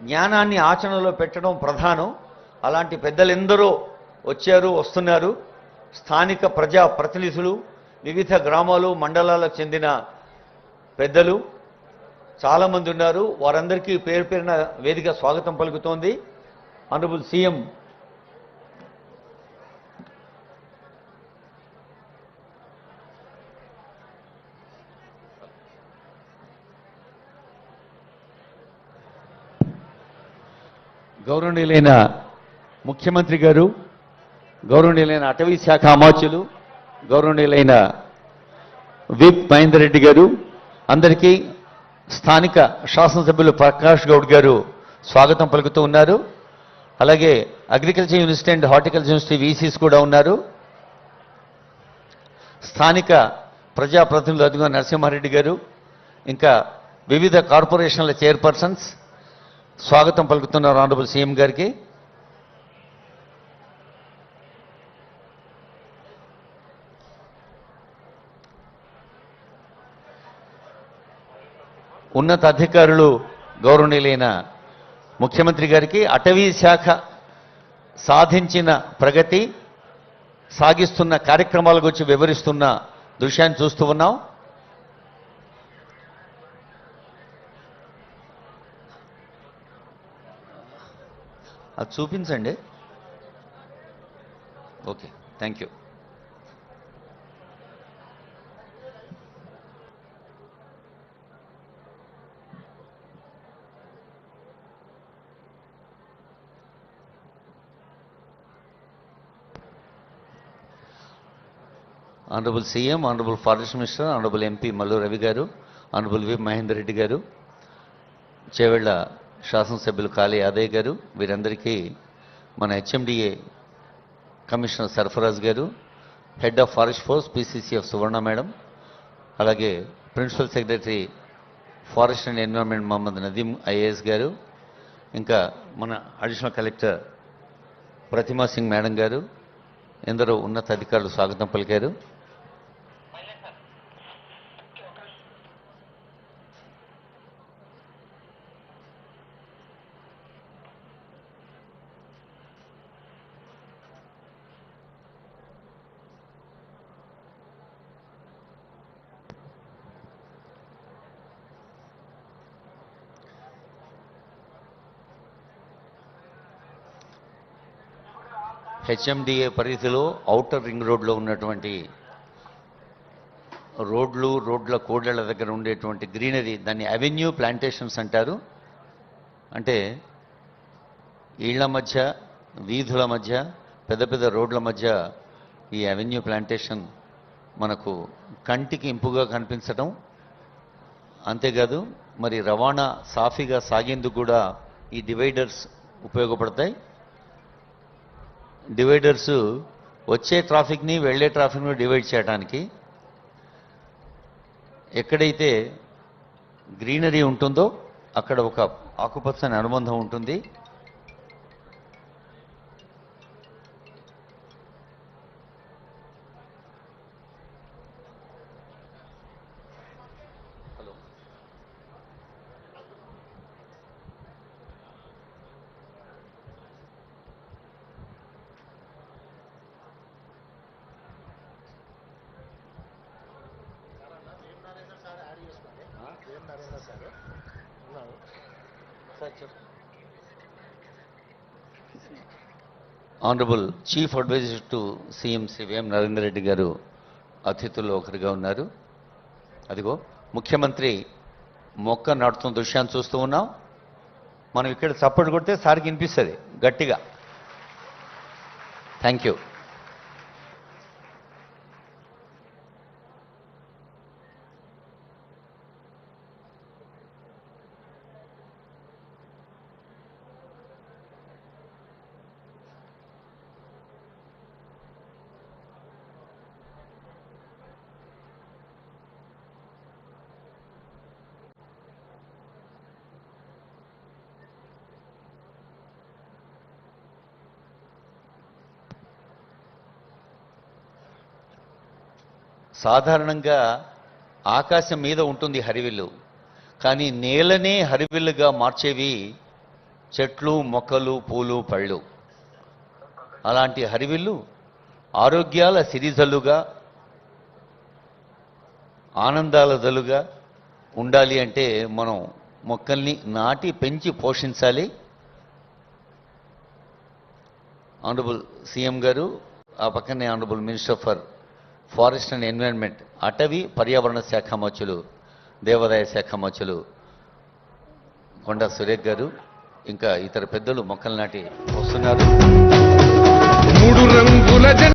జ్ఞానాన్ని ఆచరణలో పెట్టడం ప్రధానం. అలాంటి పెద్దలెందరో వచ్చారు, వస్తున్నారు. స్థానిక ప్రజా ప్రతినిధులు, వివిధ గ్రామాలు మండలాలకు చెందిన పెద్దలు చాలామంది ఉన్నారు. వారందరికీ పేరు పేరున వేదిక స్వాగతం పలుకుతోంది. ఆనరబుల్ సీఎం గౌరవనీయులైన ముఖ్యమంత్రి గారు, గౌరవనీయులైన అటవీ శాఖ అమాత్యులు, గౌరవనీయులైన విప్ మహేందర్ రెడ్డి గారు, అందరికీ స్థానిక శాసనసభ్యులు ప్రకాష్ గౌడ్ గారు స్వాగతం పలుకుతూ ఉన్నారు. అలాగే agriculture university and horticulture university VCs కూడా ఉన్నారు. స్థానిక ప్రజాప్రతినిధులు అదిగో నరసింహారెడ్డి గారు, ఇంకా వివిధ కార్పొరేషన్ల చైర్పర్సన్స్ స్వాగతం పలుకుతున్నారు ఆనరబుల్ సీఎం గారికి. ఉన్నత అధికారులు, గౌరవనీయులైన ముఖ్యమంత్రి గారికి అటవీ శాఖ సాధించిన ప్రగతి, సాగిస్తున్న కార్యక్రమాల గురించి వివరిస్తున్న దృశ్యాన్ని చూస్తూ ఉన్నాం. అది చూపించండి. Okay, thank you. Honourable CM, honourable forest minister, honourable MP Mallu Ravi గారు, ఆనరబుల్ వి మహేందర్ రెడ్డి గారు, చేవెళ్ల శాసనసభ్యులు కాళీ యాదయ్య గారు, వీరందరికీ మన హెచ్ఎండిఏ కమిషనర్ సర్ఫరాజ్ గారు, head of forest force PCCF Suvarna madam, అలాగే principal secretary forest and environment Mohammad Nadeem IAS గారు, ఇంకా మన additional collector Pratima Singh madam గారు, ఎందరో ఉన్నత అధికారులు స్వాగతం పలికారు. హెచ్ఎండిఏ పరిధిలో ఔటర్ రింగ్ రోడ్లో ఉన్నటువంటి రోడ్ల కోడళ్ల దగ్గర ఉండేటువంటి గ్రీనరీ, దాన్ని అవెన్యూ ప్లాంటేషన్స్ అంటారు. అంటే ఇళ్ల మధ్య, వీధుల మధ్య, పెద్ద పెద్ద రోడ్ల మధ్య ఈ అవెన్యూ ప్లాంటేషన్ మనకు కంటికి ఇంపుగా కనిపించడం, అంతేకాదు మరి రవాణా సాఫీగా సాగేందుకు కూడా ఈ డివైడర్స్ ఉపయోగపడతాయి. డివైడర్స్ వచ్చే ట్రాఫిక్ని, వెళ్ళే ట్రాఫిక్ని డివైడ్ చేయడానికి. ఎక్కడైతే గ్రీనరీ ఉంటుందో అక్కడ ఒక ఆకుపచ్చని అనుబంధం ఉంటుంది. Honourable chief adviser to CM Shri Vem Narender Reddy గారు అతిథుల్లో ఒకరిగా ఉన్నారు. అదిగో ముఖ్యమంత్రి మొక్క నాటుతున్న దృశ్యాన్ని చూస్తూ ఉన్నాం. మనం ఇక్కడ చప్పట్లు కొడితే సార్కి వినిపిస్తుంది గట్టిగా. Thank you. సాధారణంగా ఆకాశం మీద ఉంటుంది హరివిల్లు, కానీ నేలనే హరివిల్లుగా మార్చేవి చెట్లు మొక్కలు పూలు పళ్ళు అలాంటి హరివిల్లు ఆరోగ్యాల సిరిజల్లుగా ఆనందాల జల్లుగా ఉండాలి అంటే మనం మొక్కల్ని నాటి పెంచి పోషించాలి. ఆనరబుల్ సీఎం గారు, ఆ పక్కనే honourable minister for forest and environment, అటవీ పర్యావరణ శాఖ మంత్రులు, దేవాదాయ శాఖ మంత్రులు కొండా సురేఖ్ గారు, ఇంకా ఇతర పెద్దలు మొక్కలు నాటి వస్తున్నారు.